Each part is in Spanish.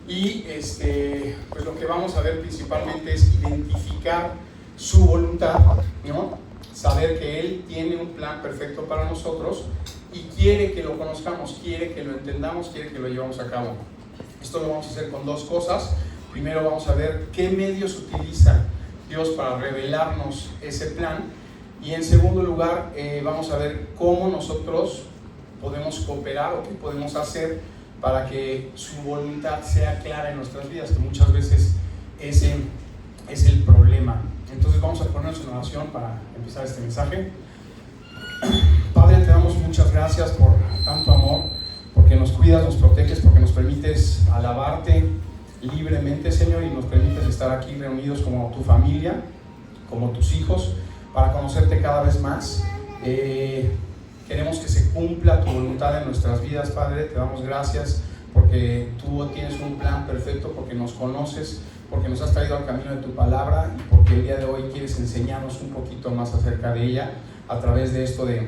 Y pues lo que vamos a ver principalmente es identificar su voluntad, ¿no? Saber que Él tiene un plan perfecto para nosotros y quiere que lo conozcamos, quiere que lo entendamos, quiere que lo llevamos a cabo. Esto lo vamos a hacer con dos cosas. Primero vamos a ver qué medios utiliza Dios para revelarnos ese plan, y en segundo lugar vamos a ver cómo nosotros podemos cooperar o qué podemos hacer para que su voluntad sea clara en nuestras vidas, que muchas veces ese es el problema. Entonces vamos a ponernos en oración para empezar este mensaje. Padre, te damos muchas gracias por tanto amor, porque nos cuidas, nos proteges, porque nos permites alabarte libremente, Señor, y nos permites estar aquí reunidos como tu familia, como tus hijos, para conocerte cada vez más. Queremos que se cumpla tu voluntad en nuestras vidas, Padre. Te damos gracias porque tú tienes un plan perfecto, porque nos conoces, porque nos has traído al camino de tu palabra y porque el día de hoy quieres enseñarnos un poquito más acerca de ella a través de esto de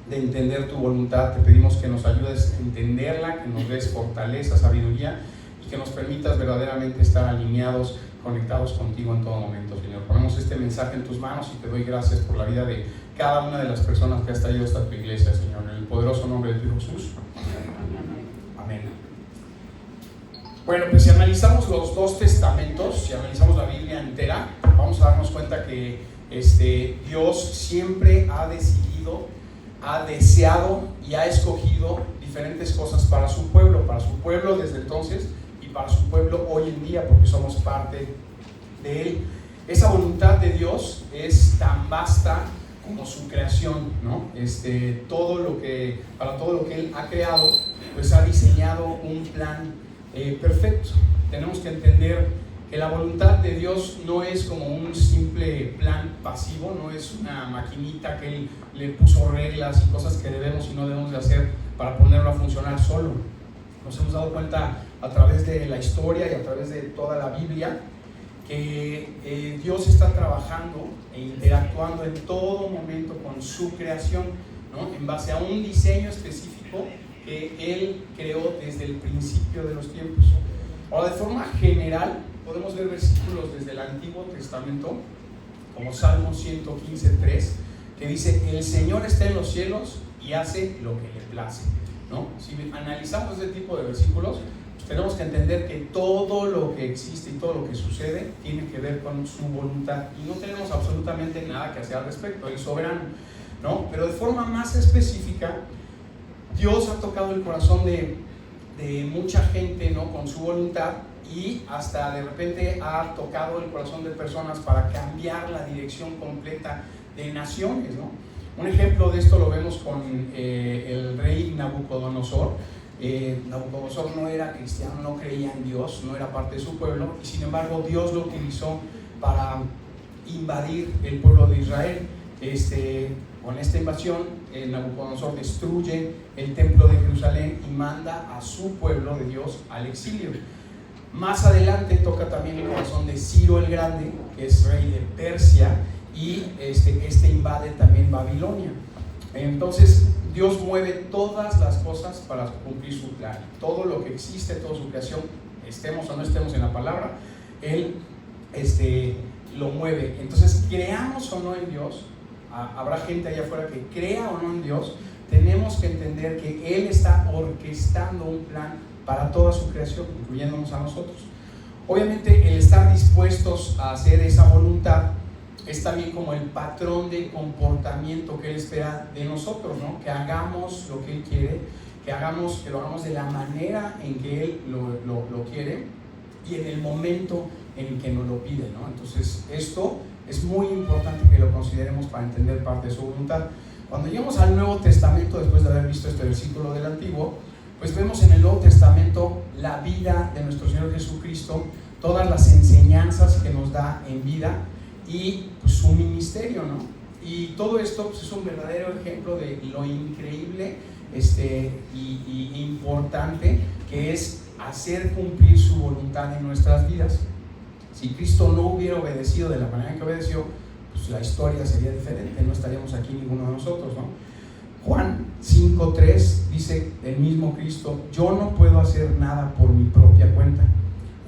entender tu voluntad. Te pedimos que nos ayudes a entenderla, que nos des fortaleza, sabiduría y que nos permitas verdaderamente estar alineados, conectados contigo en todo momento, Señor. Ponemos este mensaje en tus manos y te doy gracias por la vida de cada una de las personas que has traído hasta tu iglesia, Señor, en el poderoso nombre de tu Hijo Jesús. Amén. Bueno, pues si analizamos los dos testamentos, si analizamos la Biblia entera, vamos a darnos cuenta que Dios siempre ha decidido, ha deseado y ha escogido diferentes cosas para su pueblo desde entonces y para su pueblo hoy en día, porque somos parte de Él. Esa voluntad de Dios es tan vasta como su creación, ¿no? Para todo lo que Él ha creado, pues ha diseñado un plan perfecto. Tenemos que entender que la voluntad de Dios no es como un simple plan pasivo, no es una maquinita que Él le puso reglas y cosas que debemos y no debemos de hacer para ponerlo a funcionar solo. Nos hemos dado cuenta a través de la historia y a través de toda la Biblia que Dios está trabajando e interactuando en todo momento con su creación, ¿no? En base a un diseño específico que Él creó desde el principio de los tiempos. Ahora, de forma general, podemos ver versículos desde el Antiguo Testamento, como Salmo 115:3, que dice: el Señor está en los cielos y hace lo que le place, ¿no? Si analizamos este tipo de versículos, pues tenemos que entender que todo lo que existe y todo lo que sucede tiene que ver con su voluntad y no tenemos absolutamente nada que hacer al respecto. Él es soberano, ¿no? Pero de forma más específica, Dios ha tocado el corazón de mucha gente, ¿no? Con su voluntad, y hasta de repente ha tocado el corazón de personas para cambiar la dirección completa de naciones, ¿no? Un ejemplo de esto lo vemos con el rey Nabucodonosor. Nabucodonosor no era cristiano, no creía en Dios, no era parte de su pueblo, y sin embargo Dios lo utilizó para invadir el pueblo de Israel. Con esta invasión, Nabucodonosor destruye el templo de Jerusalén y manda a su pueblo de Dios al exilio. Más adelante toca también el corazón de Ciro el Grande, que es rey de Persia, y invade también Babilonia. Entonces Dios mueve todas las cosas para cumplir su plan. Todo lo que existe, toda su creación, estemos o no estemos en la palabra, Él lo mueve. Entonces, creamos o no en Dios, habrá gente allá afuera que crea o no en Dios, tenemos que entender que Él está orquestando un plan para toda su creación, incluyéndonos a nosotros. Obviamente, el estar dispuestos a hacer esa voluntad es también como el patrón de comportamiento que Él espera de nosotros, ¿no? Que hagamos lo que Él quiere, que lo hagamos de la manera en que Él lo quiere y en el momento en el que nos lo pide, ¿no? Entonces, esto es muy importante que lo consideremos para entender parte de su voluntad. Cuando llegamos al Nuevo Testamento, después de haber visto este versículo del Antiguo, pues vemos en el Nuevo Testamento la vida de nuestro Señor Jesucristo, todas las enseñanzas que nos da en vida y pues, su ministerio, ¿no? Y todo esto pues, es un verdadero ejemplo de lo increíble y importante que es hacer cumplir su voluntad en nuestras vidas. Si Cristo no hubiera obedecido de la manera en que obedeció, pues la historia sería diferente, no estaríamos aquí ninguno de nosotros, ¿no? Juan 5:3 dice el mismo Cristo: yo no puedo hacer nada por mi propia cuenta,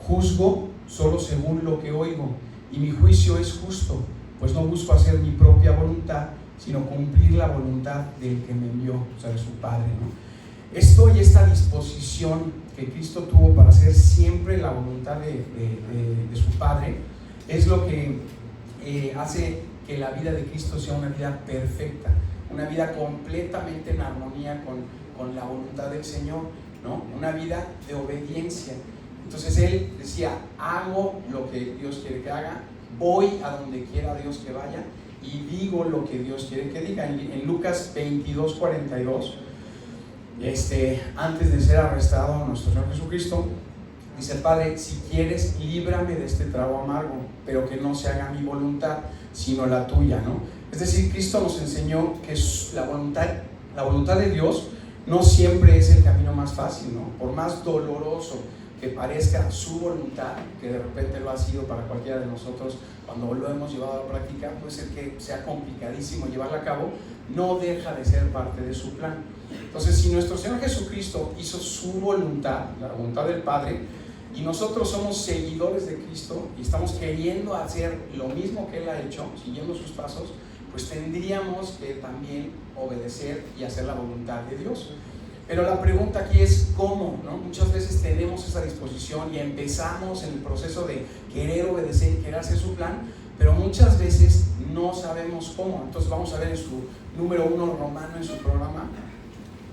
Juzgo solo según lo que oigo, y mi juicio es justo, pues no busco hacer mi propia voluntad, sino cumplir la voluntad del que me envió, o sea, de su Padre, ¿no? Esto y esta disposición que Cristo tuvo para hacer siempre la voluntad de su Padre es lo que hace que la vida de Cristo sea una vida perfecta, una vida completamente en armonía con la voluntad del Señor, ¿no? Una vida de obediencia. Entonces Él decía, hago lo que Dios quiere que haga, voy a donde quiera Dios que vaya y digo lo que Dios quiere que diga. En Lucas 22:42, antes de ser arrestado nuestro Señor Jesucristo, dice el Padre, si quieres, líbrame de este trago amargo, pero que no se haga mi voluntad, sino la tuya, ¿no? Es decir, Cristo nos enseñó que la voluntad de Dios no siempre es el camino más fácil, ¿no? Por más doloroso que parezca su voluntad, que de repente lo ha sido para cualquiera de nosotros cuando lo hemos llevado a la práctica, puede ser que sea complicadísimo llevarla a cabo, no deja de ser parte de su plan. Entonces, si nuestro Señor Jesucristo hizo su voluntad, la voluntad del Padre, y nosotros somos seguidores de Cristo y estamos queriendo hacer lo mismo que Él ha hecho, siguiendo sus pasos, pues tendríamos que también obedecer y hacer la voluntad de Dios. Pero la pregunta aquí es ¿cómo? ¿No? Muchas veces tenemos esa disposición y empezamos en el proceso de querer obedecer y querer hacer su plan, pero muchas veces no sabemos cómo. Entonces vamos a ver en su número 1 romano en su programa.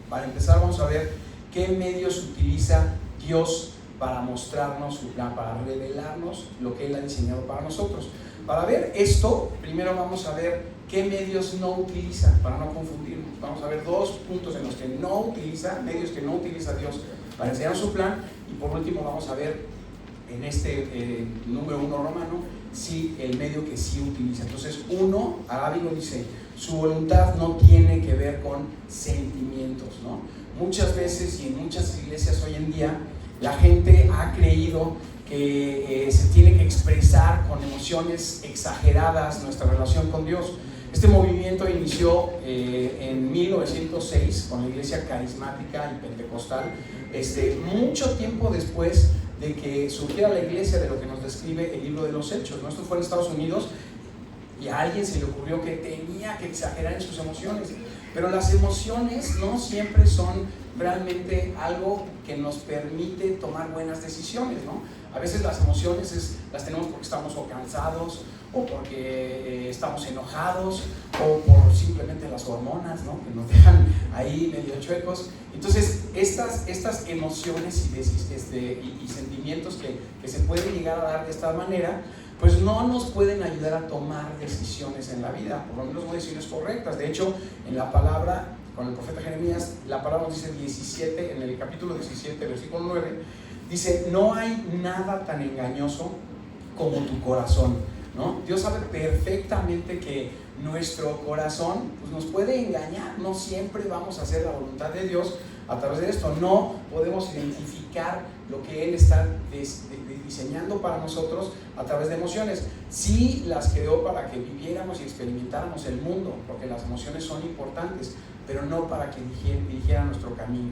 Para empezar vamos a ver qué medios utiliza Dios para mostrarnos su plan, para revelarnos lo que Él ha diseñado para nosotros. Para ver esto, primero vamos a ver qué medios no utiliza, para no confundirnos. Vamos a ver 2 puntos en los que no utiliza, medios que no utiliza Dios para enseñar su plan, y por último vamos a ver en este número 1 romano, sí, el medio que sí utiliza. Entonces, Arábigo dice, su voluntad no tiene que ver con sentimientos, ¿no? Muchas veces y en muchas iglesias hoy en día, la gente ha creído que se tiene que expresar con emociones exageradas nuestra relación con Dios. Este movimiento inició en 1906 con la iglesia carismática y pentecostal, mucho tiempo después de que surgiera la iglesia de lo que nos describe el libro de los Hechos, ¿no? Esto fue en Estados Unidos y a alguien se le ocurrió que tenía que exagerar en sus emociones, pero las emociones no siempre son realmente algo que nos permite tomar buenas decisiones, ¿no? A veces las emociones las tenemos porque estamos o cansados, o porque estamos enojados, o por simplemente las hormonas, ¿no? Que nos dejan ahí medio chuecos. Entonces estas emociones y sentimientos que se pueden llegar a dar de esta manera, pues no nos pueden ayudar a tomar decisiones en la vida, por lo menos no decisiones correctas. De hecho, en la palabra, con el profeta Jeremías, la palabra nos dice en el capítulo 17, versículo 9, dice, no hay nada tan engañoso como tu corazón, ¿no? Dios sabe perfectamente que nuestro corazón pues, nos puede engañar. No siempre vamos a hacer la voluntad de Dios a través de esto. No podemos identificar lo que Él está diseñando para nosotros a través de emociones. Sí las creó para que viviéramos y experimentáramos el mundo, porque las emociones son importantes, pero no para que dirigieran nuestro camino.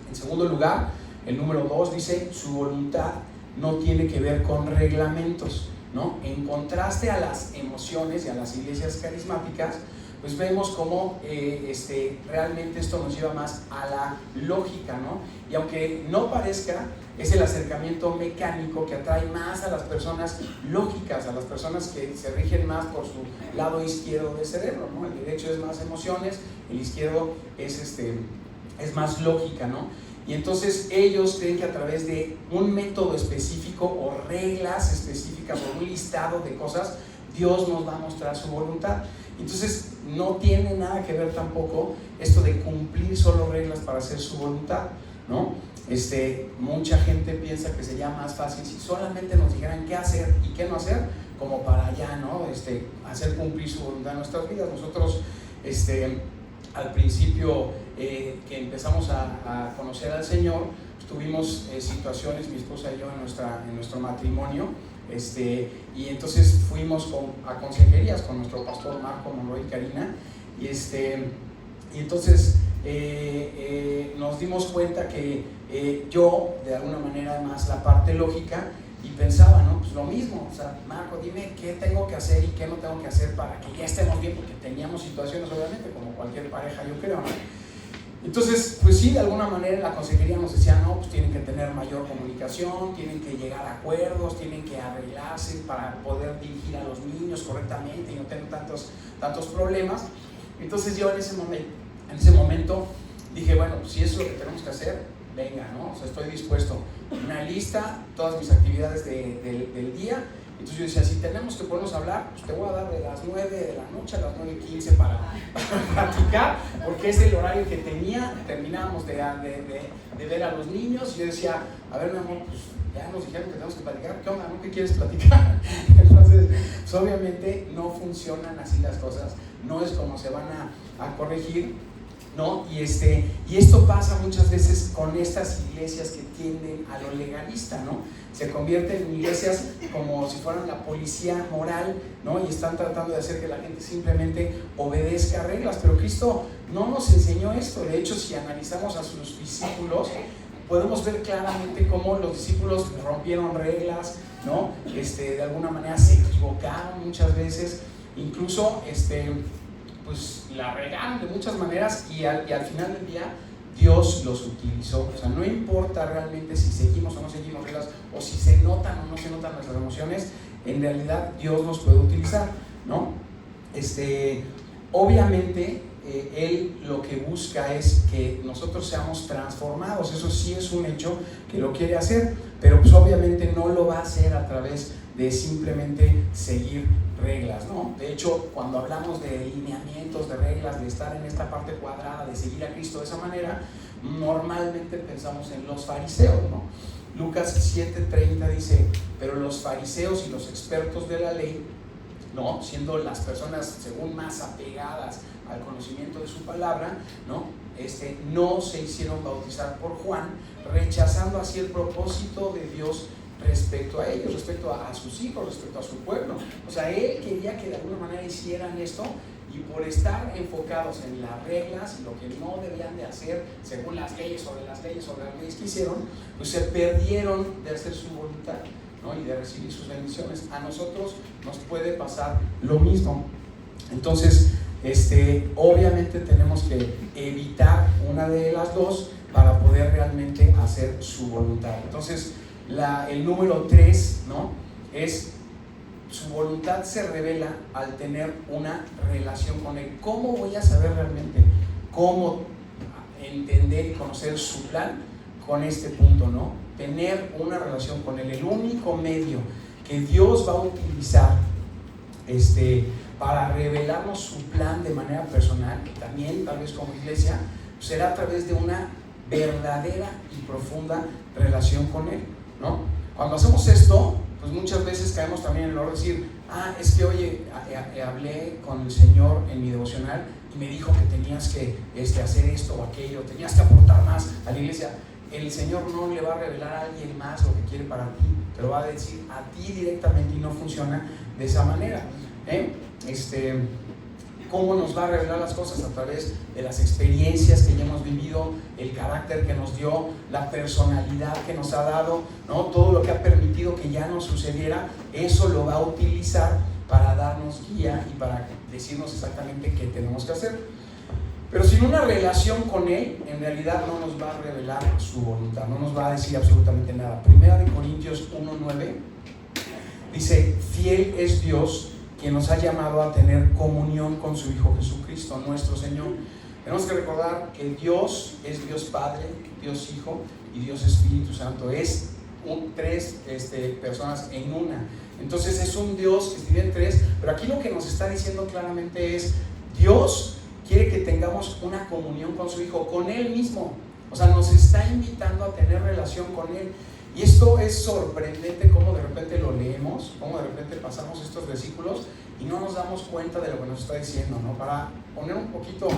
En segundo lugar, el número 2 dice, su voluntad no tiene que ver con reglamentos, ¿no? En contraste a las emociones y a las iglesias carismáticas, pues vemos cómo realmente esto nos lleva más a la lógica, ¿no? Y aunque no parezca, es el acercamiento mecánico que atrae más a las personas lógicas, a las personas que se rigen más por su lado izquierdo del cerebro, ¿no? El derecho es más emociones, el izquierdo es más lógica, ¿no? Y entonces ellos creen que a través de un método específico o reglas específicas o un listado de cosas, Dios nos va a mostrar su voluntad. Entonces no tiene nada que ver tampoco esto de cumplir solo reglas para hacer su voluntad, ¿no? Mucha gente piensa que sería más fácil si solamente nos dijeran qué hacer y qué no hacer, como para ya, ¿no? Hacer cumplir su voluntad en nuestras vidas. Nosotros, al principio que empezamos a conocer al Señor, tuvimos situaciones, mi esposa y yo, en nuestro matrimonio, y entonces fuimos a consejerías con nuestro pastor Marco Monroy y Karina, y entonces nos dimos cuenta que yo, de alguna manera, además la parte lógica, y pensaba, ¿no? Pues lo mismo, o sea, Marco, dime qué tengo que hacer y qué no tengo que hacer para que ya estemos bien, porque teníamos situaciones, obviamente, como cualquier pareja, yo creo, ¿no? Entonces, pues sí, de alguna manera la consejería nos decía, no, pues tienen que tener mayor comunicación, tienen que llegar a acuerdos, tienen que arreglarse para poder dirigir a los niños correctamente y no tener tantos problemas. Entonces yo en ese momento dije, bueno, pues si eso es lo que tenemos que hacer, venga, ¿no? O sea, estoy dispuesto. Una lista, todas mis actividades del día. Entonces yo decía, si tenemos que ponernos a hablar, pues te voy a dar de las 9 de la noche a las 9:15 para platicar, porque es el horario que terminábamos de ver a los niños. Y yo decía, a ver, mi amor, pues ya nos dijeron que tenemos que platicar, ¿qué onda, no? ¿Qué quieres platicar? Entonces, pues obviamente no funcionan así las cosas, no es como se van a corregir, ¿no? Y esto pasa muchas veces con estas iglesias que tienden a lo legalista, ¿no? Se convierten en iglesias como si fueran la policía moral, ¿no? Y están tratando de hacer que la gente simplemente obedezca reglas, pero Cristo no nos enseñó esto. De hecho, si analizamos a sus discípulos, podemos ver claramente cómo los discípulos rompieron reglas, ¿no? De alguna manera se equivocaron muchas veces, incluso pues la regaron de muchas maneras y al final del día Dios los utilizó. O sea, no importa realmente si seguimos o no seguimos reglas, o si se notan o no se notan nuestras emociones, en realidad Dios nos puede utilizar, ¿no? Obviamente Él lo que busca es que nosotros seamos transformados. Eso sí es un hecho que lo quiere hacer, pero pues obviamente no lo va a hacer a través de simplemente seguir reglas, ¿no? De hecho, cuando hablamos de lineamientos, de reglas, de estar en esta parte cuadrada, de seguir a Cristo de esa manera, normalmente pensamos en los fariseos, ¿no? Lucas 7:30 dice, pero los fariseos y los expertos de la ley, ¿no? Siendo las personas según más apegadas al conocimiento de su palabra, ¿no? No se hicieron bautizar por Juan, rechazando así el propósito de Dios respecto a ellos, respecto a sus hijos, respecto a su pueblo. O sea, Él quería que de alguna manera hicieran esto, y por estar enfocados en las reglas y lo que no debían de hacer según las leyes sobre las leyes que hicieron, pues se perdieron de hacer su voluntad, ¿no? Y de recibir sus bendiciones. A nosotros nos puede pasar lo mismo. Entonces, obviamente tenemos que evitar una de las dos para poder realmente hacer su voluntad. Entonces, el número 3, ¿no? Es su voluntad se revela al tener una relación con Él. ¿Cómo voy a saber realmente cómo entender y conocer su plan? Con este punto, ¿no? Tener una relación con Él. El único medio que Dios va a utilizar para revelarnos su plan de manera personal, también tal vez como iglesia, será a través de una verdadera y profunda relación con Él, ¿no? Cuando hacemos esto, pues muchas veces caemos también en el error de decir, es que oye, hablé con el Señor en mi devocional y me dijo que tenías que hacer esto o aquello, tenías que aportar más a la iglesia. El Señor no le va a revelar a alguien más lo que quiere para ti, te lo va a decir a ti directamente, y no funciona de esa manera, ¿Cómo nos va a revelar las cosas? A través de las experiencias que ya hemos vivido, el carácter que nos dio, la personalidad que nos ha dado, ¿no? Todo lo que ha permitido que ya nos sucediera, eso lo va a utilizar para darnos guía y para decirnos exactamente qué tenemos que hacer. Pero sin una relación con Él, en realidad no nos va a revelar su voluntad, no nos va a decir absolutamente nada. Primera de Corintios 1:9 dice, fiel es Dios, quien nos ha llamado a tener comunión con su Hijo Jesucristo, nuestro Señor. Tenemos que recordar que Dios es Dios Padre, Dios Hijo y Dios Espíritu Santo. Es tres personas en una. Entonces es un Dios que tiene tres, pero aquí lo que nos está diciendo claramente es, Dios quiere que tengamos una comunión con su Hijo, con Él mismo. O sea, nos está invitando a tener relación con Él. Y esto es sorprendente cómo de repente lo leemos, cómo de repente pasamos estos versículos y no nos damos cuenta de lo que nos está diciendo, ¿no? Para poner un poquito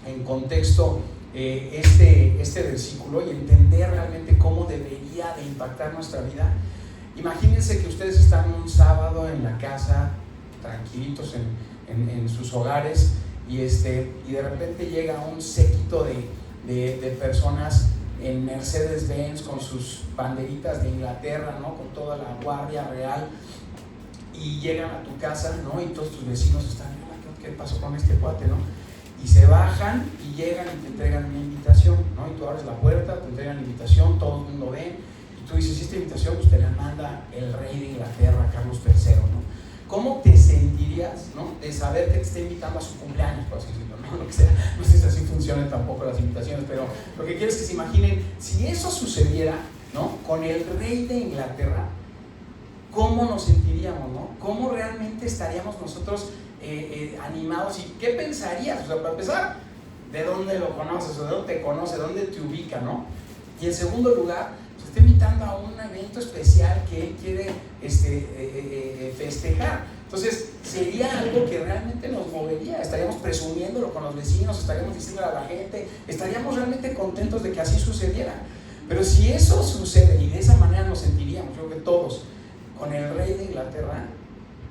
en contexto este versículo y entender realmente cómo debería de impactar nuestra vida. Imagínense que ustedes están un sábado en la casa, tranquilitos en sus hogares, y de repente llega un séquito de personas en Mercedes-Benz con sus banderitas de Inglaterra, ¿no? Con toda la guardia real, y llegan a tu casa, ¿no? Y todos tus vecinos están, ¿qué pasó con este cuate, no? Y se bajan y llegan y te entregan una invitación, ¿no? Y tú abres la puerta, te entregan la invitación, todo el mundo ve, y tú dices, esta invitación pues te la manda el rey de Inglaterra, Carlos III, ¿no? ¿Cómo te sentirías, ¿no? De saber que te está invitando a su cumpleaños, por así decirlo, ¿no? Lo que sea. No sé si así funcionan tampoco las invitaciones, pero lo que quiero es que se imaginen, si eso sucediera, ¿no? Con el rey de Inglaterra, ¿cómo nos sentiríamos, ¿no? ¿Cómo realmente estaríamos nosotros animados? ¿Y qué pensarías? O sea, para empezar, ¿de dónde lo conoces? ¿O de dónde te conoce? ¿Dónde te ubica, no? Y en segundo lugar, se está invitando a un evento especial que él quiere festejar. Entonces, sería algo que realmente nos movería. Estaríamos presumiéndolo con los vecinos, estaríamos diciéndole a la gente, estaríamos realmente contentos de que así sucediera. Pero si eso sucede y de esa manera nos sentiríamos, yo creo que todos, con el rey de Inglaterra,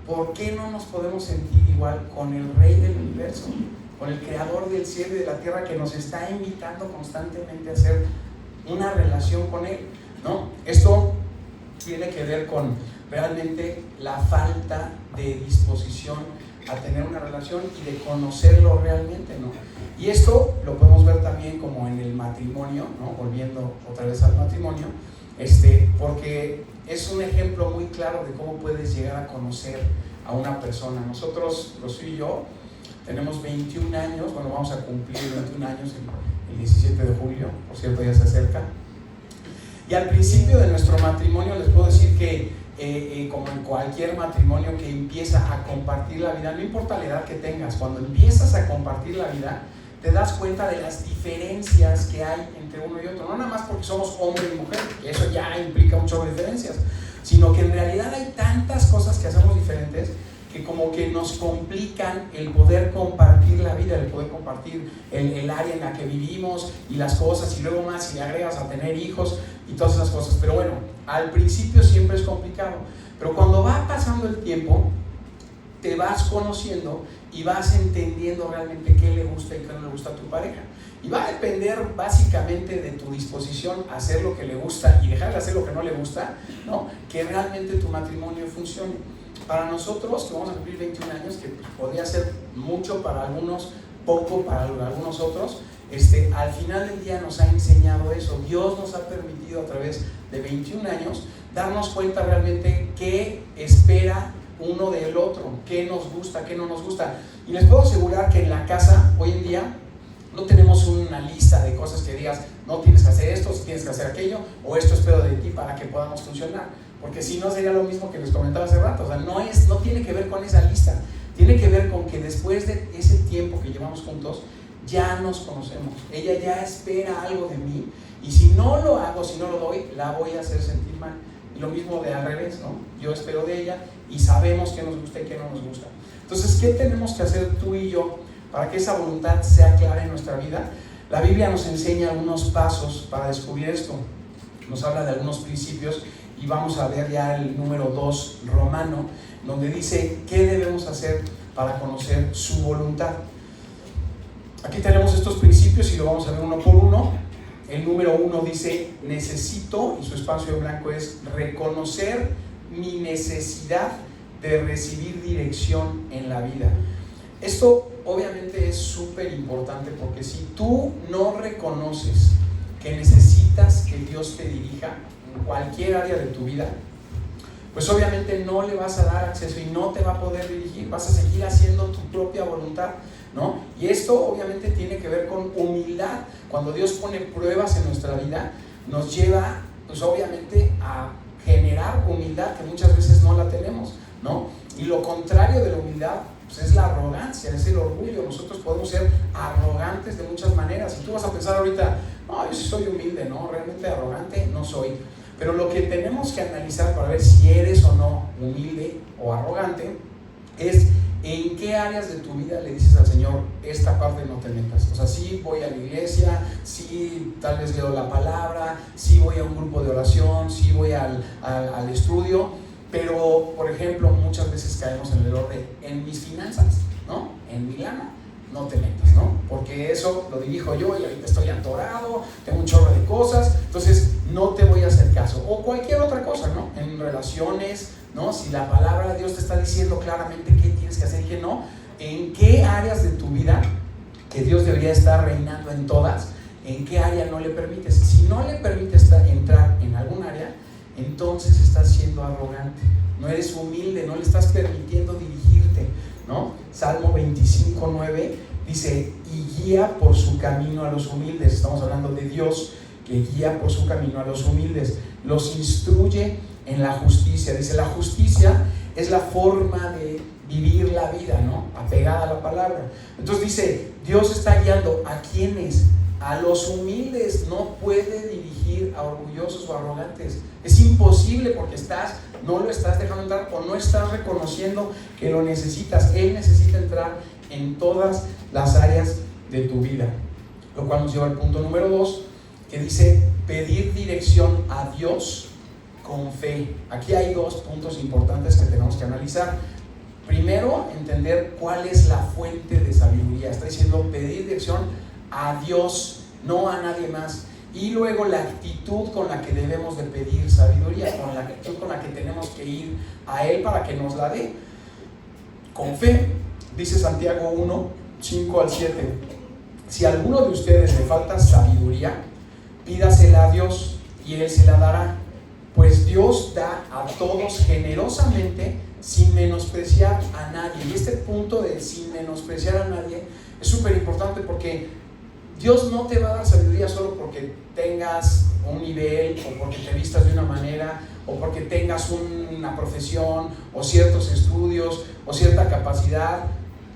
¿por qué no nos podemos sentir igual con el rey del universo, con el creador del cielo y de la tierra, que nos está invitando constantemente a hacer una relación con él, ¿no? Esto tiene que ver con realmente la falta de disposición a tener una relación y de conocerlo realmente, ¿no? Y esto lo podemos ver también como en el matrimonio, ¿no? Volviendo otra vez al matrimonio, porque es un ejemplo muy claro de cómo puedes llegar a conocer a una persona. Nosotros, Rocío y yo, tenemos 21 años, bueno, vamos a cumplir 21 años el 17 de julio, por cierto, ya se acerca. Y al principio de nuestro matrimonio les puedo decir que, como en cualquier matrimonio que empieza a compartir la vida, no importa la edad que tengas, cuando empiezas a compartir la vida, te das cuenta de las diferencias que hay entre uno y otro, no nada más porque somos hombre y mujer, que eso ya implica muchas diferencias, sino que en realidad hay tantas cosas que hacemos diferentes que como que nos complican el poder compartir la vida, el poder compartir el área en la que vivimos y las cosas, y luego más si le agregas a tener hijos y todas esas cosas. Pero bueno, al principio siempre es complicado, pero cuando va pasando el tiempo, te vas conociendo y vas entendiendo realmente qué le gusta y qué no le gusta a tu pareja. Y va a depender básicamente de tu disposición a hacer lo que le gusta y dejar de hacer lo que no le gusta, ¿no? Que realmente tu matrimonio funcione. Para nosotros, que vamos a cumplir 21 años, que podría ser mucho para algunos, poco para algunos otros, al final del día nos ha enseñado eso. Dios nos ha permitido a través de 21 años darnos cuenta realmente qué espera uno del otro, qué nos gusta, qué no nos gusta. Y les puedo asegurar que en la casa, hoy en día, no tenemos una lista de cosas que digas, no tienes que hacer esto, tienes que hacer aquello, o esto espero de ti para que podamos funcionar. Porque si no sería lo mismo que les comentaba hace rato. O sea, no tiene que ver con esa lista, tiene que ver con que después de ese tiempo que llevamos juntos, ya nos conocemos. Ella ya espera algo de mí, y si no lo hago, si no lo doy, la voy a hacer sentir mal. Y lo mismo de al revés, ¿no? Yo espero de ella y sabemos qué nos gusta y qué no nos gusta. Entonces, ¿qué tenemos que hacer tú y yo para que esa voluntad sea clara en nuestra vida? La Biblia nos enseña algunos pasos para descubrir esto. Nos habla de algunos principios y vamos a ver ya el número 2 romano, donde dice qué debemos hacer para conocer su voluntad. Aquí tenemos estos principios y lo vamos a ver uno por uno. El número 1 dice, necesito, y su espacio en blanco es reconocer mi necesidad de recibir dirección en la vida. Esto obviamente es súper importante, porque si tú no reconoces que necesitas que Dios te dirija en cualquier área de tu vida, pues obviamente no le vas a dar acceso y no te va a poder dirigir, vas a seguir haciendo tu propia voluntad, ¿no? Y esto obviamente tiene que ver con humildad. Cuando Dios pone pruebas en nuestra vida, nos lleva pues obviamente a generar humildad, que muchas veces no la tenemos, ¿no? Y lo contrario de la humildad pues es la arrogancia, es el orgullo. Nosotros podemos ser arrogantes de muchas maneras, y tú vas a pensar ahorita, no, yo sí soy humilde, no, realmente arrogante no soy. Pero lo que tenemos que analizar para ver si eres o no humilde o arrogante es en qué áreas de tu vida le dices al Señor, esta parte no te metas. O sea, sí voy a la iglesia, sí tal vez leo la palabra, sí voy a un grupo de oración, sí voy al estudio, pero por ejemplo muchas veces caemos en el error de en mis finanzas, ¿no? En mi lana, no te metas, ¿no? Porque eso lo dirijo yo y ahorita estoy atorado, tengo un chorro de cosas, entonces no te voy a hacer caso. O cualquier otra cosa, ¿no? En relaciones, ¿no? Si la palabra de Dios te está diciendo claramente qué tienes que hacer y qué no, en qué áreas de tu vida que Dios debería estar reinando en todas, en qué área no le permites. Si no le permites entrar en algún área, entonces estás siendo arrogante, no eres humilde, no le estás permitiendo dirigirte, ¿no? Salmo 25:9 dice: y guía por su camino a los humildes. Estamos hablando de Dios que guía por su camino a los humildes, los instruye en la justicia. Dice, la justicia es la forma de vivir la vida, ¿no? Apegada a la palabra. Entonces dice, Dios está guiando ¿a quiénes? A los humildes. No puede dirigir a orgullosos o arrogantes. Es imposible porque no lo estás dejando entrar o no estás reconociendo que lo necesitas. Él necesita entrar en todas las áreas de tu vida. Lo cual nos lleva al punto número 2, que dice pedir dirección a Dios con fe. Aquí hay 2 puntos importantes que tenemos que analizar. Primero, entender cuál es la fuente de sabiduría. Está diciendo pedir dirección a Dios, no a nadie más. Y luego la actitud con la que debemos de pedir sabiduría, con la actitud con la que tenemos que ir a Él para que nos la dé. Con fe, dice Santiago 1, 5 al 7. Si a alguno de ustedes le falta sabiduría, pídasela a Dios y Él se la dará. Pues Dios da a todos generosamente sin menospreciar a nadie. Y este punto de sin menospreciar a nadie es súper importante porque Dios no te va a dar sabiduría solo porque tengas un nivel o porque te vistas de una manera o porque tengas una profesión o ciertos estudios o cierta capacidad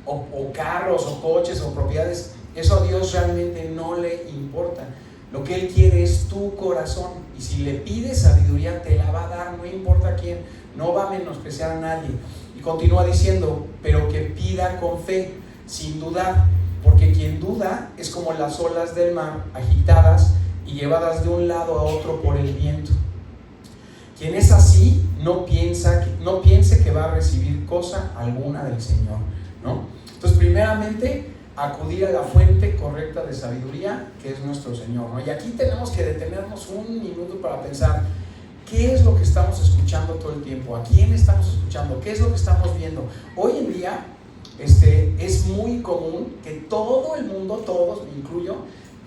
o carros o coches o propiedades. Eso a Dios realmente no le importa. Lo que Él quiere es tu corazón, y si le pides sabiduría te la va a dar, no importa quién, no va a menospreciar a nadie. Y continúa diciendo, pero que pida con fe, sin dudar, porque quien duda es como las olas del mar, agitadas y llevadas de un lado a otro por el viento. Quien es así, no piense que va a recibir cosa alguna del Señor, ¿no? Entonces, primeramente, acudir a la fuente correcta de sabiduría, que es nuestro Señor, ¿no? Y aquí tenemos que detenernos un minuto para pensar, ¿qué es lo que estamos escuchando todo el tiempo? ¿A quién estamos escuchando? ¿Qué es lo que estamos viendo? Hoy en día es muy común que todo el mundo, todos, me incluyo,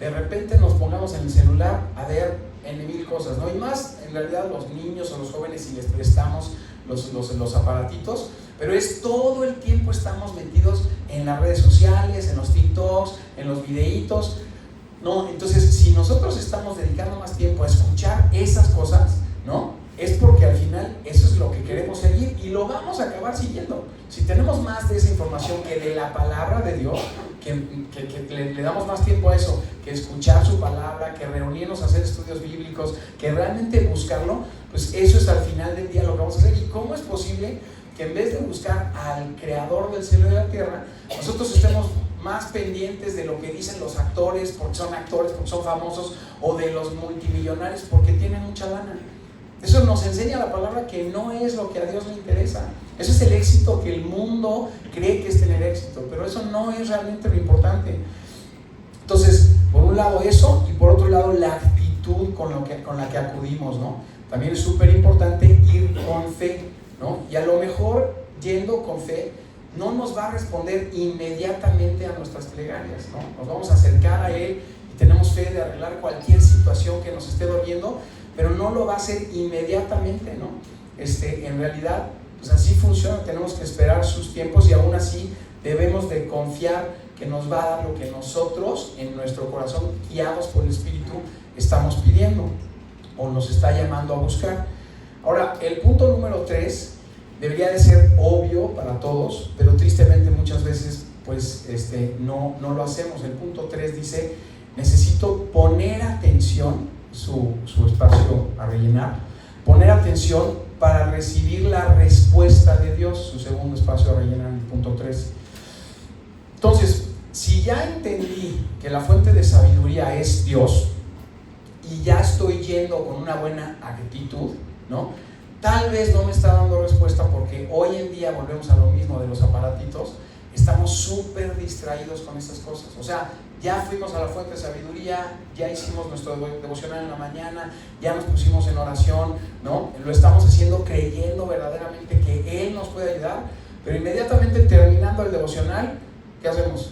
de repente nos pongamos en el celular a ver en mil cosas, ¿no? Y más, en realidad, los niños o los jóvenes, si les prestamos los aparatitos, pero es todo el tiempo estamos metidos en las redes sociales, en los TikToks, en los videitos, ¿no? Entonces, si nosotros estamos dedicando más tiempo a escuchar esas cosas, ¿no? Es porque al final eso es lo que queremos seguir y lo vamos a acabar siguiendo. Si tenemos más de esa información que de la palabra de Dios, que le damos más tiempo a eso, que escuchar su palabra, que reunirnos a hacer estudios bíblicos, que realmente buscarlo, pues eso es al final del día lo que vamos a hacer. ¿Y cómo es posible que en vez de buscar al creador del cielo y de la tierra, nosotros estemos más pendientes de lo que dicen los actores, porque son famosos, o de los multimillonarios porque tienen mucha lana? Eso nos enseña la palabra que no es lo que a Dios le interesa. Eso es el éxito que el mundo cree que es tener éxito, pero eso no es realmente lo importante. Entonces, por un lado eso, y por otro lado la actitud con la que acudimos, ¿no? También es súper importante ir con fe, ¿no? Y a lo mejor yendo con fe no nos va a responder inmediatamente a nuestras plegarias, ¿no? Nos vamos a acercar a Él y tenemos fe de arreglar cualquier situación que nos esté doliendo, pero no lo va a hacer inmediatamente, ¿no? En realidad, pues así funciona, tenemos que esperar sus tiempos y aún así debemos de confiar que nos va a dar lo que nosotros en nuestro corazón, guiados por el Espíritu, estamos pidiendo o nos está llamando a buscar. Ahora, el punto número 3 debería de ser obvio para todos, pero tristemente muchas veces pues no lo hacemos. El punto 3 dice, necesito poner atención, su espacio a rellenar, poner atención para recibir la respuesta de Dios, su segundo espacio a rellenar, el punto 3. Entonces, si ya entendí que la fuente de sabiduría es Dios y ya estoy yendo con una buena actitud, ¿no? Tal vez no me está dando respuesta porque hoy en día, volvemos a lo mismo de los aparatitos, estamos súper distraídos con esas cosas. O sea, ya fuimos a la fuente de sabiduría, ya hicimos nuestro devocional en la mañana, ya nos pusimos en oración, ¿no? Lo estamos haciendo creyendo verdaderamente que Él nos puede ayudar, pero inmediatamente terminando el devocional, ¿qué hacemos?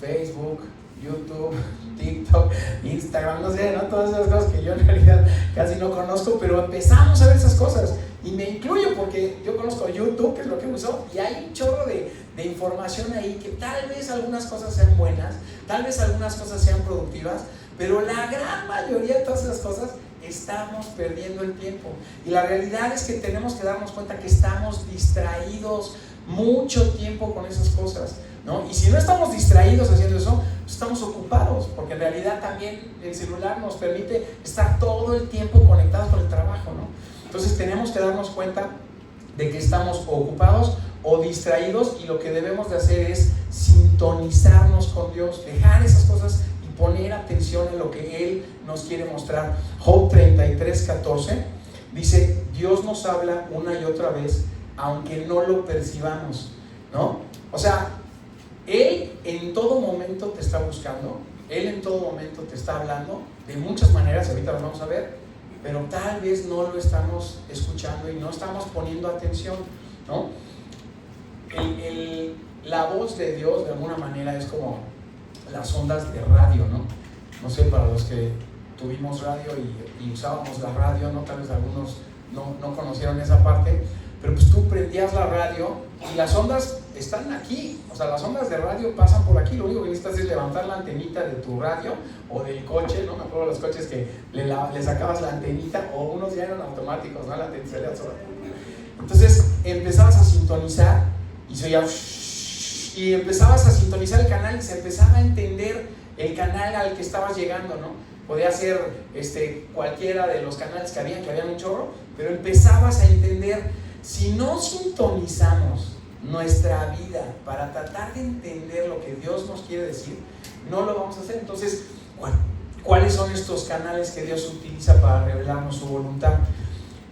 Facebook, YouTube, TikTok, Instagram, no sé, ¿no? Todas esas cosas que yo en realidad casi no conozco, pero empezamos a ver esas cosas, y me incluyo porque yo conozco YouTube, que es lo que uso, y hay un chorro de información ahí que tal vez algunas cosas sean buenas, tal vez algunas cosas sean productivas, pero la gran mayoría de todas esas cosas estamos perdiendo el tiempo. Y la realidad es que tenemos que darnos cuenta que estamos distraídos mucho tiempo con esas cosas, ¿no? Y si no estamos distraídos haciendo eso, pues estamos ocupados, porque en realidad también el celular nos permite estar todo el tiempo conectados con el trabajo, ¿no? Entonces tenemos que darnos cuenta de que estamos ocupados o distraídos, y lo que debemos de hacer es sintonizarnos con Dios, dejar esas cosas y poner atención en lo que Él nos quiere mostrar. Job 33:14 dice: Dios nos habla una y otra vez, aunque no lo percibamos, ¿no? O sea, Él en todo momento te está buscando, Él en todo momento te está hablando de muchas maneras, ahorita las vamos a ver, pero tal vez no lo estamos escuchando y no estamos poniendo atención, ¿no? La voz de Dios de alguna manera es como las ondas de radio, ¿no? No sé, para los que tuvimos radio y usábamos la radio, ¿no? Tal vez algunos no conocieron esa parte, pero pues tú prendías la radio y las ondas están aquí, o sea, las ondas de radio pasan por aquí. Lo único que necesitas es levantar la antenita de tu radio o del coche, ¿no? Me acuerdo de los coches que le sacabas la antenita, o unos ya eran automáticos, ¿no? La antenita salía sola. Entonces empezabas a sintonizar y se oía, y empezabas a sintonizar el canal y se empezaba a entender el canal al que estabas llegando, ¿no? Podía ser cualquiera de los canales que había un chorro, pero empezabas a entender. Si no sintonizamos nuestra vida para tratar de entender lo que Dios nos quiere decir, no lo vamos a hacer. Entonces, ¿cuáles son estos canales que Dios utiliza para revelarnos su voluntad?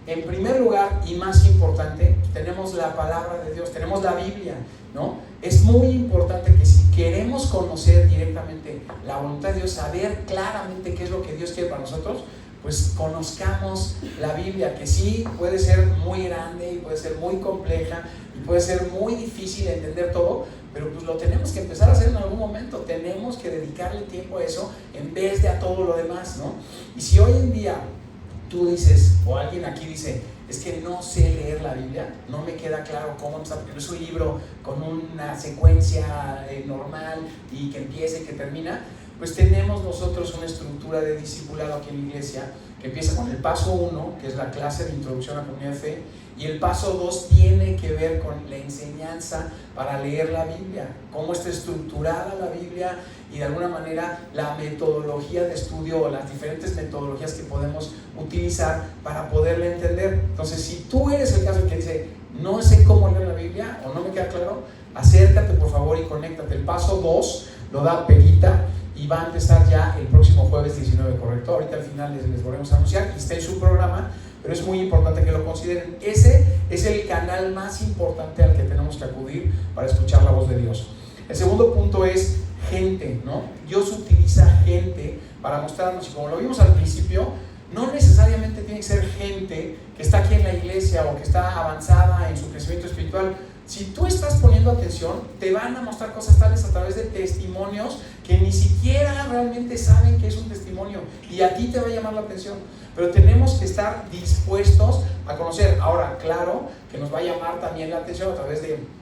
En primer lugar, y más importante, tenemos la palabra de Dios, tenemos la Biblia, ¿no? Es muy importante que si queremos conocer directamente la voluntad de Dios, saber claramente qué es lo que Dios quiere para nosotros, pues conozcamos la Biblia, que sí puede ser muy grande y puede ser muy compleja y puede ser muy difícil de entender todo, pero pues lo tenemos que empezar a hacer en algún momento. Tenemos que dedicarle tiempo a eso en vez de a todo lo demás, ¿no? Y si hoy en día tú dices, o alguien aquí dice, es que no sé leer la Biblia, no me queda claro cómo empezar, porque no es un libro con una secuencia normal y que empieza y que termina, pues tenemos nosotros una estructura de discipulado aquí en la iglesia que empieza con el paso 1, que es la clase de introducción a la comunidad de fe, y el paso 2 tiene que ver con la enseñanza para leer la Biblia, cómo está estructurada la Biblia y de alguna manera la metodología de estudio o las diferentes metodologías que podemos utilizar para poderla entender. Entonces, si tú eres el caso que dice, no sé cómo leer la Biblia o no me queda claro, acércate por favor y conéctate. El paso 2 lo da Perita y va a empezar ya el próximo jueves 19, ¿correcto? Ahorita al final les volvemos a anunciar, y está en su programa, pero es muy importante que lo consideren. Ese es el canal más importante al que tenemos que acudir para escuchar la voz de Dios. El segundo punto es gente, ¿no? Dios utiliza gente para mostrarnos, y como lo vimos al principio, no necesariamente tiene que ser gente que está aquí en la iglesia o que está avanzada en su crecimiento espiritual. Si tú estás poniendo atención, te van a mostrar cosas tales a través de testimonios que ni siquiera realmente saben que es un testimonio, y a ti te va a llamar la atención. Pero tenemos que estar dispuestos a conocer. Ahora, claro que nos va a llamar también la atención a través de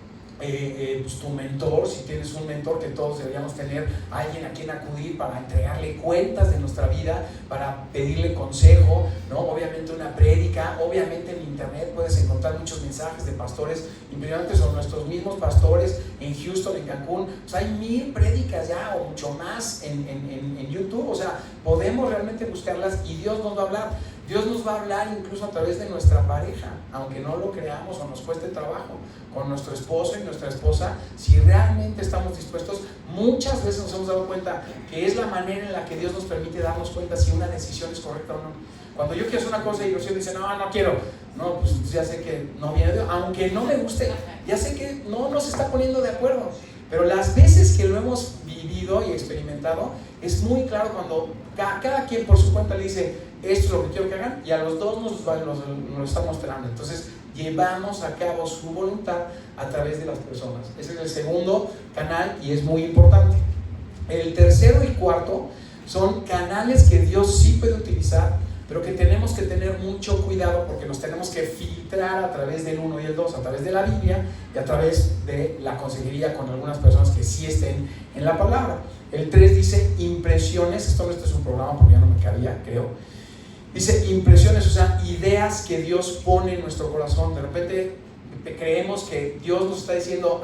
pues tu mentor, si tienes un mentor, que todos deberíamos tener alguien a quien acudir para entregarle cuentas de nuestra vida, para pedirle consejo, ¿no? Obviamente una prédica, obviamente en internet puedes encontrar muchos mensajes de pastores impresionantes, o nuestros mismos pastores en Houston, en Cancún. O sea, hay 1000 prédicas ya o mucho más en YouTube. O sea, podemos realmente buscarlas y Dios nos va a hablar. Dios nos va a hablar incluso a través de nuestra pareja, aunque no lo creamos o nos cueste trabajo, con nuestro esposo y nuestra esposa. Si realmente estamos dispuestos, muchas veces nos hemos dado cuenta que es la manera en la que Dios nos permite darnos cuenta si una decisión es correcta o no. Cuando yo quiero hacer una cosa y Dios dice, no quiero, no, pues ya sé que no viene de Dios, aunque no me guste, ya sé que no nos está poniendo de acuerdo. Pero las veces que lo hemos vivido y experimentado, es muy claro cuando cada quien por su cuenta le dice, esto es lo que quiero que hagan, y a los dos nos lo está mostrando. Entonces llevamos a cabo su voluntad a través de las personas. Ese es el segundo canal y es muy importante. El tercero y cuarto son canales que Dios sí puede utilizar, pero que tenemos que tener mucho cuidado porque los tenemos que filtrar a través del 1 y el 2, a través de la Biblia y a través de la consejería con algunas personas que sí estén en la palabra. El 3 dice impresiones. Esto no es un programa porque ya no me cabía, creo. Dice impresiones, o sea, ideas que Dios pone en nuestro corazón. De repente creemos que Dios nos está diciendo,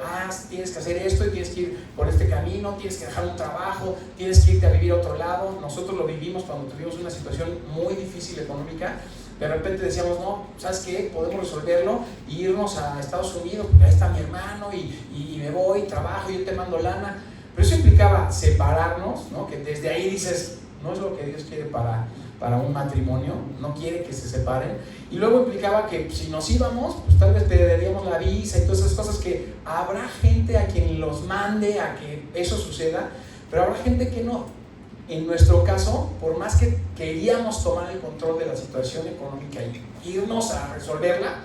tienes que hacer esto y tienes que ir por este camino, tienes que dejar un trabajo, tienes que irte a vivir a otro lado. Nosotros lo vivimos cuando tuvimos una situación muy difícil económica. De repente decíamos, no, ¿sabes qué? Podemos resolverlo y irnos a Estados Unidos, porque ahí está mi hermano y me voy, trabajo, yo te mando lana. Pero eso implicaba separarnos, ¿no? Que desde ahí dices, no es lo que Dios quiere para un matrimonio, no quiere que se separen. Y luego implicaba que si nos íbamos, pues tal vez perderíamos la visa y todas esas cosas, que habrá gente a quien los mande a que eso suceda, pero habrá gente que no. En nuestro caso, por más que queríamos tomar el control de la situación económica y irnos a resolverla,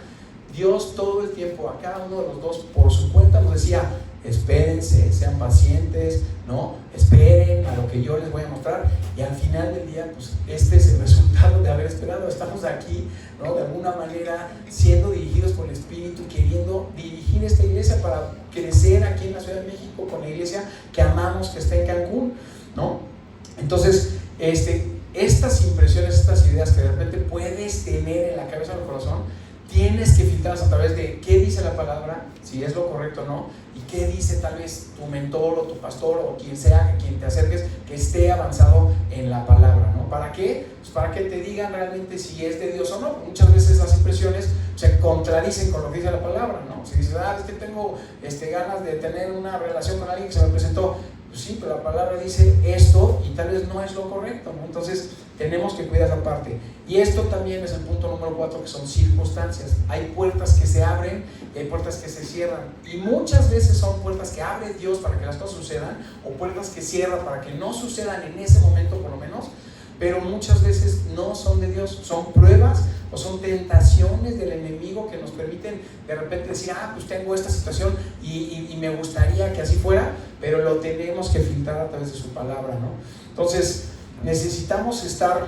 Dios todo el tiempo a cada uno de los dos por su cuenta nos decía, espérense, sean pacientes, ¿no? Esperen a lo que yo les voy a mostrar. Y al final del día, pues este es el resultado de haber esperado. Estamos aquí, ¿no? De alguna manera siendo dirigidos por el Espíritu, queriendo dirigir esta iglesia para crecer aquí en la Ciudad de México con la iglesia que amamos, que está en Cancún, ¿no? Entonces, estas impresiones, estas ideas que de repente puedes tener en la cabeza o en el corazón, tienes que filtrarlas a través de qué dice la palabra, si es lo correcto o no, y qué dice tal vez tu mentor o tu pastor o quien sea, quien te acerques, que esté avanzado en la palabra, ¿no? ¿Para qué? Pues para que te digan realmente si es de Dios o no. Muchas veces las impresiones se contradicen con lo que dice la palabra, ¿no? Si dices, es que tengo ganas de tener una relación con alguien que se me presentó, pues sí, pero la palabra dice esto y tal vez no es lo correcto, ¿no? Entonces tenemos que cuidar esa parte. Y esto también es el punto número 4, que son circunstancias. Hay puertas que se abren y hay puertas que se cierran, y muchas veces son puertas que abre Dios para que las cosas sucedan, o puertas que cierra para que no sucedan en ese momento por lo menos, pero muchas veces no son de Dios, son pruebas o son tentaciones del enemigo que nos permiten de repente decir, pues tengo esta situación y me gustaría que así fuera, pero lo tenemos que filtrar a través de su palabra, ¿no? Entonces necesitamos estar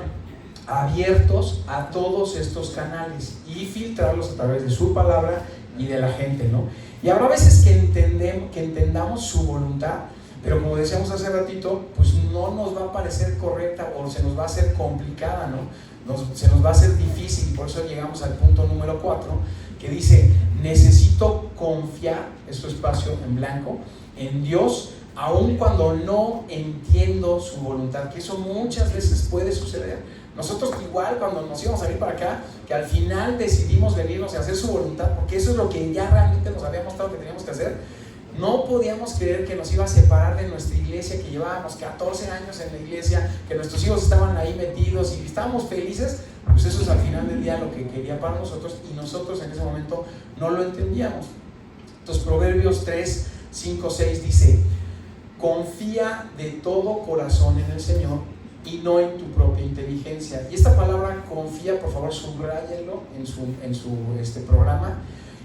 abiertos a todos estos canales y filtrarlos a través de su palabra y de la gente, ¿no? Y habrá veces que entendamos su voluntad, pero como decíamos hace ratito, pues no nos va a parecer correcta o se nos va a hacer complicada, ¿no? Se nos va a hacer difícil, y por eso llegamos al punto número 4, que dice, necesito confiar, es su espacio en blanco, en Dios, aun cuando no entiendo su voluntad, que eso muchas veces puede suceder. Nosotros igual cuando nos íbamos a ir para acá, que al final decidimos venirnos y hacer su voluntad, porque eso es lo que ya realmente nos había mostrado que teníamos que hacer. No podíamos creer que nos iba a separar de nuestra iglesia, que llevábamos 14 años en la iglesia, que nuestros hijos estaban ahí metidos y estábamos felices. Pues eso es al final del día lo que quería para nosotros, y nosotros en ese momento no lo entendíamos. Entonces Proverbios 3, 5, 6 dice, confía de todo corazón en el Señor y no en tu propia inteligencia. Y esta palabra confía, por favor, subráyenlo en su programa.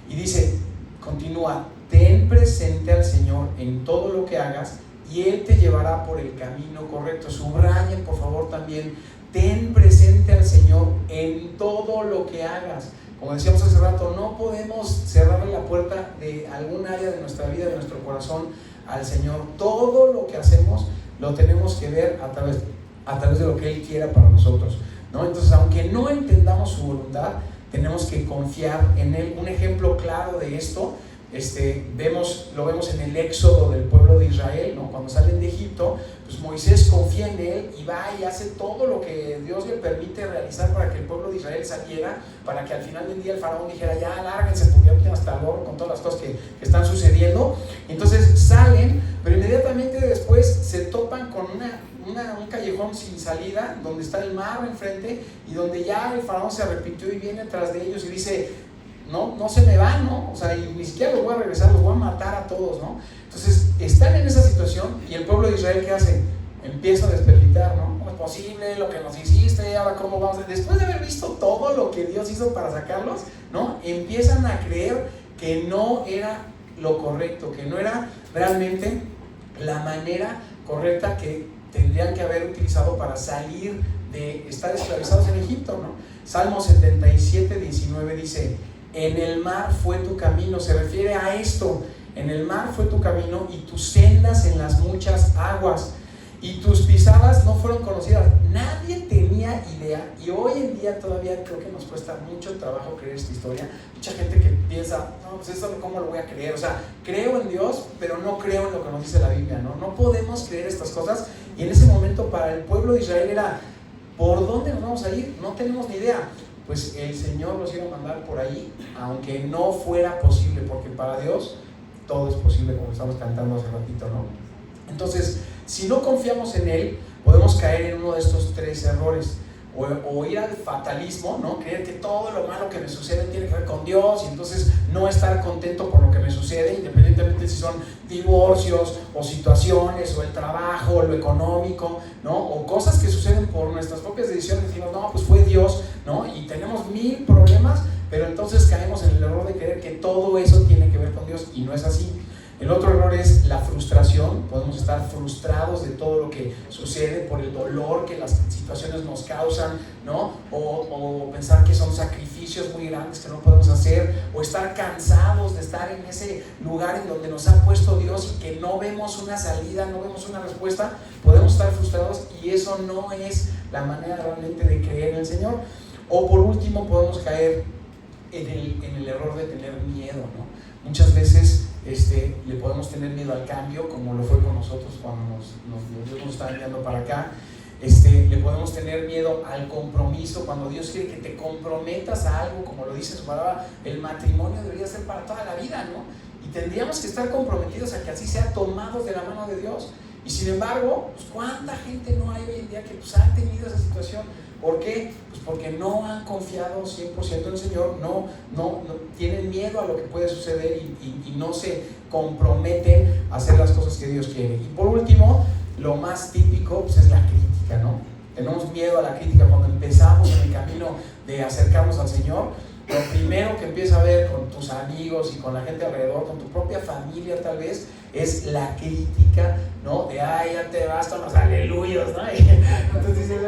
Y dice, continúa, ten presente al Señor en todo lo que hagas y Él te llevará por el camino correcto. Subrayen, por favor, también, ten presente al Señor en todo lo que hagas. Como decíamos hace rato, no podemos cerrarle la puerta de algún área de nuestra vida, de nuestro corazón, al Señor. Todo lo que hacemos lo tenemos que ver a través de lo que Él quiera para nosotros, ¿no? Entonces, aunque no entendamos su voluntad, tenemos que confiar en Él. Un ejemplo claro de esto, lo vemos en el éxodo del pueblo de Israel, ¿no? Cuando salen de Egipto, pues Moisés confía en Él y va y hace todo lo que Dios le permite realizar para que el pueblo de Israel saliera, para que al final del día el faraón dijera, ya lárguense porque ya tienen hasta el gorro con todas las cosas que están sucediendo. Entonces salen, pero inmediatamente después se topan con un callejón sin salida, donde está el mar enfrente y donde ya el faraón se arrepintió y viene tras de ellos y dice, no se me van, ¿no? O sea, y ni siquiera los voy a regresar, los voy a matar a todos, ¿no? Entonces están en esa situación y el pueblo de Israel, ¿qué hace? Empieza a desperditar, ¿no? ¿Cómo es posible lo que nos hiciste? Ahora, ¿cómo vamos? Después de haber visto todo lo que Dios hizo para sacarlos, ¿no? Empiezan a creer que no era lo correcto, que no era realmente la manera correcta que tendrían que haber utilizado para salir de estar esclavizados en Egipto, ¿no? Salmo 77, 19 dice: en el mar fue tu camino. Se refiere a esto: en el mar fue tu camino y tus sendas en las muchas aguas, y tus pisadas no fueron conocidas. Nadie tenía idea, y hoy en día todavía creo que nos cuesta mucho trabajo creer esta historia. Mucha gente que piensa, no, pues eso ¿cómo lo voy a creer? O sea, creo en Dios, pero no creo en lo que nos dice la Biblia, ¿no? No podemos creer estas cosas. Y en ese momento para el pueblo de Israel era: ¿por dónde nos vamos a ir? No tenemos ni idea. Pues el Señor los iba a mandar por ahí, aunque no fuera posible, porque para Dios todo es posible, como estamos cantando hace ratito, ¿no? Entonces, si no confiamos en Él, podemos caer en uno de estos tres errores. O ir al fatalismo, ¿no? Creer que todo lo malo que me sucede tiene que ver con Dios, y entonces no estar contento por lo que me sucede, independientemente si son divorcios o situaciones o el trabajo o lo económico, ¿no? O cosas que suceden por nuestras propias decisiones. Decimos, no, pues fue Dios, ¿no? Y tenemos 1000 problemas, pero entonces caemos en el error de creer que todo eso tiene que ver con Dios, y no es así. El otro error es la frustración. Podemos estar frustrados de todo lo que sucede por el dolor que las situaciones nos causan, ¿no? O pensar que son sacrificios muy grandes que no podemos hacer, o estar cansados de estar en ese lugar en donde nos ha puesto Dios y que no vemos una salida, no vemos una respuesta. Podemos estar frustrados, y eso no es la manera realmente de creer en el Señor. O por último, podemos caer en el error de tener miedo, ¿no? Muchas veces le podemos tener miedo al cambio, como lo fue con nosotros cuando Dios nos está enviando para acá. Le podemos tener miedo al compromiso, cuando Dios quiere que te comprometas a algo, como lo dice su palabra. El matrimonio debería ser para toda la vida, ¿no? Y tendríamos que estar comprometidos a que así sea, tomados de la mano de Dios. Y sin embargo, pues, ¿cuánta gente no hay hoy en día que pues, ha tenido esa situación? ¿Por qué? Pues porque no han confiado 100% en el Señor, no tienen miedo a lo que puede suceder, y no se comprometen a hacer las cosas que Dios quiere. Y por último, lo más típico pues, es la crítica, ¿no? Tenemos miedo a la crítica cuando empezamos en el camino de acercarnos al Señor. Lo primero que empieza a ver con tus amigos y con la gente alrededor, con tu propia familia tal vez, es la crítica, ¿no? De, ay, ya te vas con los aleluyos, ¿no? Entonces dices,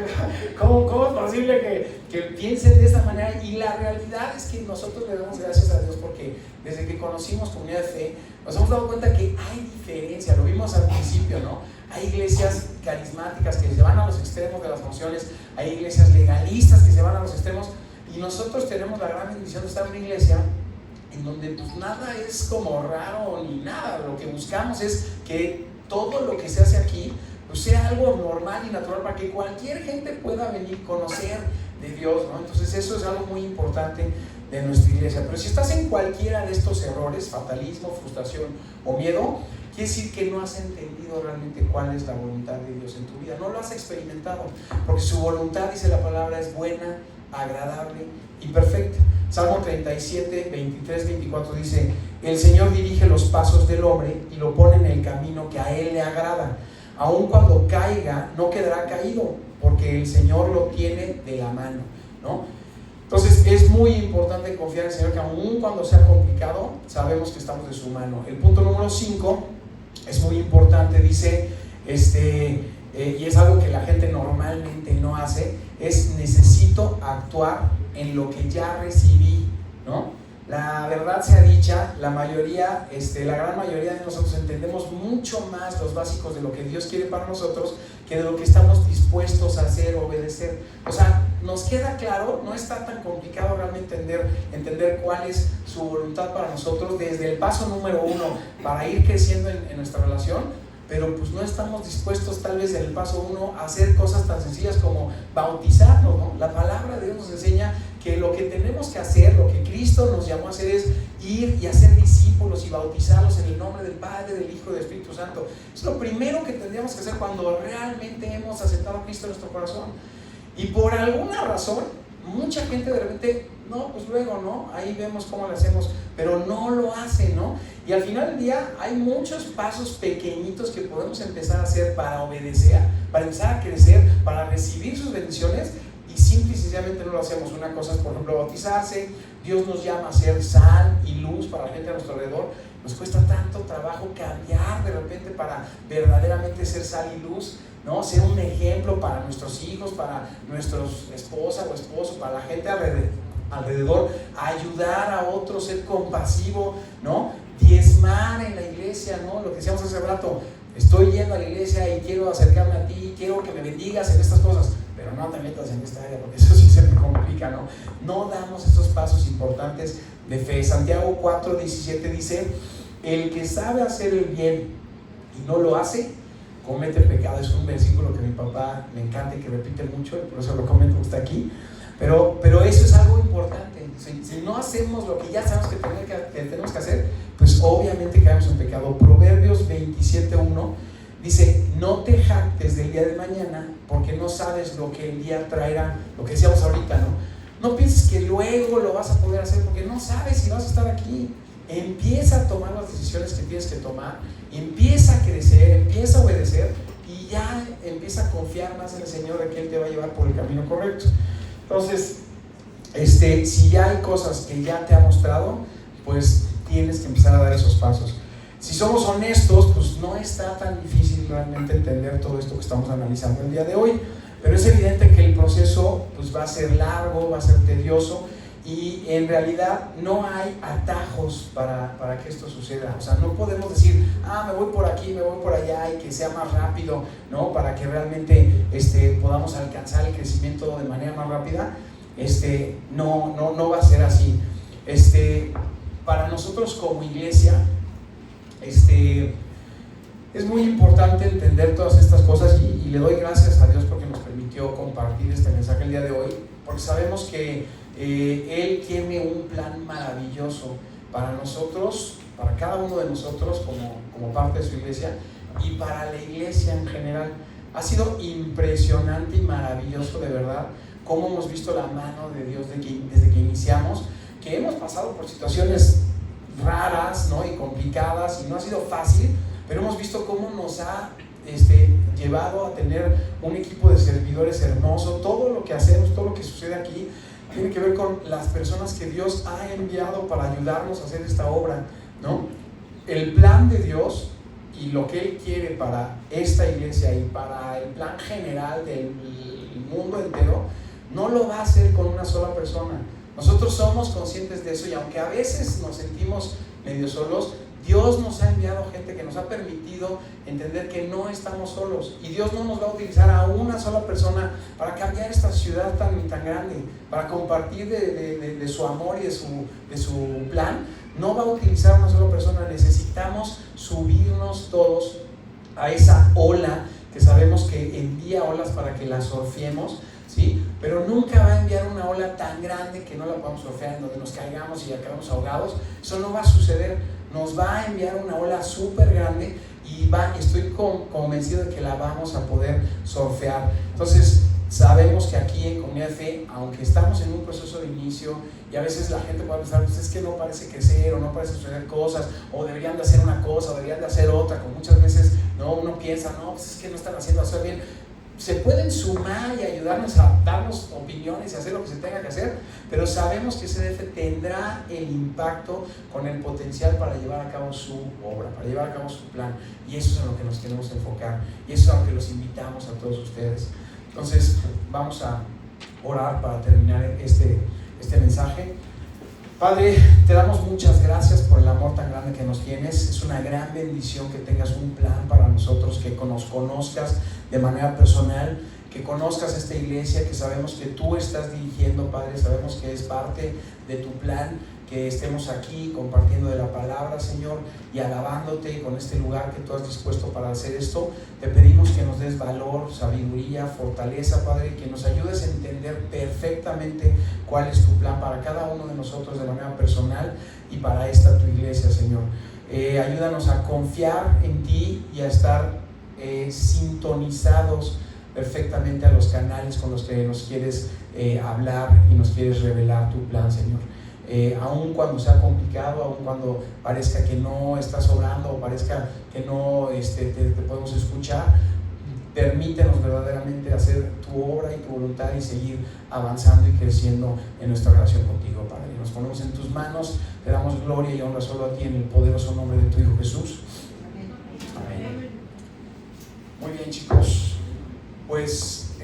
¿cómo es posible que piensen de esta manera? Y la realidad es que nosotros le damos gracias a Dios porque desde que conocimos Comunidad de Fe, nos hemos dado cuenta que hay diferencia. Lo vimos al principio, ¿no? Hay iglesias carismáticas que se van a los extremos de las emociones, hay iglesias legalistas que se van a los extremos. Y nosotros tenemos la gran bendición de estar en una iglesia en donde pues nada es como raro ni nada. Lo que buscamos es que todo lo que se hace aquí pues sea algo normal y natural para que cualquier gente pueda venir a conocer de Dios, ¿no? Entonces eso es algo muy importante de nuestra iglesia. Pero si estás en cualquiera de estos errores, fatalismo, frustración o miedo, quiere decir que no has entendido realmente cuál es la voluntad de Dios en tu vida. No lo has experimentado, porque su voluntad, dice la palabra, es buena, agradable y perfecta. Salmo 37, 23, 24 dice: el Señor dirige los pasos del hombre y lo pone en el camino que a él le agrada. Aun cuando caiga, no quedará caído, porque el Señor lo tiene de la mano, ¿no? Entonces es muy importante confiar en el Señor, que aun cuando sea complicado, sabemos que estamos de su mano. El punto número 5 es muy importante, dice, y es algo que la gente normalmente no hace, es: necesito actuar en lo que ya recibí, ¿no? La verdad sea dicha, la gran mayoría de nosotros entendemos mucho más los básicos de lo que Dios quiere para nosotros que de lo que estamos dispuestos a hacer o obedecer. O sea, nos queda claro, no está tan complicado realmente entender cuál es su voluntad para nosotros desde el paso número 1 para ir creciendo en nuestra relación. Pero pues no estamos dispuestos tal vez en el paso 1 a hacer cosas tan sencillas como bautizarnos, ¿no? La palabra de Dios nos enseña que lo que tenemos que hacer, lo que Cristo nos llamó a hacer, es ir y hacer discípulos y bautizarlos en el nombre del Padre, del Hijo y del Espíritu Santo. Es lo primero que tendríamos que hacer cuando realmente hemos aceptado a Cristo en nuestro corazón. Y por alguna razón, mucha gente de repente no, pues luego, ¿no? Ahí vemos cómo lo hacemos, pero no lo hace, ¿no? Y al final del día hay muchos pasos pequeñitos que podemos empezar a hacer para obedecer, para empezar a crecer, para recibir sus bendiciones, y simple y sencillamente no lo hacemos. Una cosa es, por ejemplo, bautizarse. Dios nos llama a ser sal y luz para la gente a nuestro alrededor. Nos cuesta tanto trabajo cambiar de repente para verdaderamente ser sal y luz, ¿no? Ser un ejemplo para nuestros hijos, para nuestros esposas o esposos, para la gente alrededor, ayudar a otros, ser compasivo, ¿no? Diezmar en la iglesia, ¿no? Lo que decíamos hace rato, estoy yendo a la iglesia y quiero acercarme a ti, quiero que me bendigas en estas cosas, pero no te metas en esta área porque eso sí se me complica, ¿no? No damos estos pasos importantes de fe. Santiago 4:17 dice: el que sabe hacer el bien y no lo hace, comete pecado. Es un versículo que a mi papá le encanta y que repite mucho, por eso lo comento que está aquí. Pero eso es algo importante. Si no hacemos lo que ya sabemos que tenemos que hacer, pues obviamente caemos en pecado. Proverbios 27:1 dice: no te jactes del día de mañana, porque no sabes lo que el día traerá. Lo que decíamos ahorita, ¿no? No pienses que luego lo vas a poder hacer, porque no sabes si vas a estar aquí. Empieza a tomar las decisiones que tienes que tomar, empieza a crecer, empieza a obedecer, y ya empieza a confiar más en el Señor, de que Él te va a llevar por el camino correcto. Entonces, si ya hay cosas que ya te ha mostrado, pues tienes que empezar a dar esos pasos. Si somos honestos, pues no está tan difícil realmente entender todo esto que estamos analizando el día de hoy, pero es evidente que el proceso pues va a ser largo, va a ser tedioso, y en realidad no hay atajos para que esto suceda. O sea, no podemos decir, me voy por aquí, me voy por allá, y que sea más rápido, ¿no? Para que realmente podamos alcanzar el crecimiento de manera más rápida. No va a ser así. Para nosotros como iglesia, es muy importante entender todas estas cosas, y le doy gracias a Dios porque nos permitió compartir este mensaje el día de hoy, porque sabemos que Él tiene un plan maravilloso para nosotros, para cada uno de nosotros como parte de su iglesia, y para la iglesia en general. Ha sido impresionante y maravilloso, de verdad, cómo hemos visto la mano de Dios desde que iniciamos, que hemos pasado por situaciones raras, ¿no? Y complicadas, y no ha sido fácil, pero hemos visto cómo nos ha llevado a tener un equipo de servidores hermoso. Todo lo que hacemos, todo lo que sucede aquí, tiene que ver con las personas que Dios ha enviado para ayudarnos a hacer esta obra, ¿no? El plan de Dios y lo que Él quiere para esta iglesia y para el plan general del mundo entero, no lo va a hacer con una sola persona. Nosotros somos conscientes de eso, y aunque a veces nos sentimos medio solos, Dios nos ha enviado gente que nos ha permitido entender que no estamos solos, y Dios no nos va a utilizar a una sola persona para cambiar esta ciudad tan grande, para compartir de su amor y de su plan. No va a utilizar a una sola persona. Necesitamos subirnos todos a esa ola que sabemos que envía olas para que las surfemos, ¿sí? Pero nunca va a enviar una ola tan grande que no la podamos surfear, en donde nos caigamos y acabamos ahogados. Eso no va a suceder. Nos va a enviar una ola súper grande, y estoy convencido de que la vamos a poder surfear. Entonces, sabemos que aquí en Comunidad de Fe, aunque estamos en un proceso de inicio, y a veces la gente puede pensar, pues es que no parece crecer, o no parece suceder cosas, o deberían de hacer una cosa, o deberían de hacer otra, como muchas veces uno piensa, pues es que no están haciendo eso bien. Se pueden sumar y ayudarnos a darnos opiniones y hacer lo que se tenga que hacer, pero sabemos que CDF tendrá el impacto con el potencial para llevar a cabo su obra, para llevar a cabo su plan, y eso es en lo que nos queremos enfocar, y eso es a lo que los invitamos a todos ustedes. Entonces, vamos a orar para terminar este mensaje. Padre, te damos muchas gracias por el amor tan grande que nos tienes. Es una gran bendición que tengas un plan para nosotros, que nos conozcas de manera personal, que conozcas esta iglesia que sabemos que tú estás dirigiendo, Padre. Sabemos que es parte de tu plan que estemos aquí compartiendo de la palabra, Señor, y alabándote con este lugar que tú has dispuesto para hacer esto. Te pedimos que nos des valor, sabiduría, fortaleza, Padre, y que nos ayudes a entender perfectamente cuál es tu plan para cada uno de nosotros de manera personal y para esta tu iglesia, Señor. Ayúdanos a confiar en ti y a estar sintonizados perfectamente a los canales con los que nos quieres hablar y nos quieres revelar tu plan, Señor. Aun cuando sea complicado, aun cuando parezca que no estás obrando o parezca que no te podemos escuchar, permítenos verdaderamente hacer tu obra y tu voluntad y seguir avanzando y creciendo en nuestra relación contigo, Padre. Nos ponemos en tus manos, te damos gloria y honra solo a ti en el poderoso nombre de tu Hijo Jesús. Amén. Muy bien, chicos, pues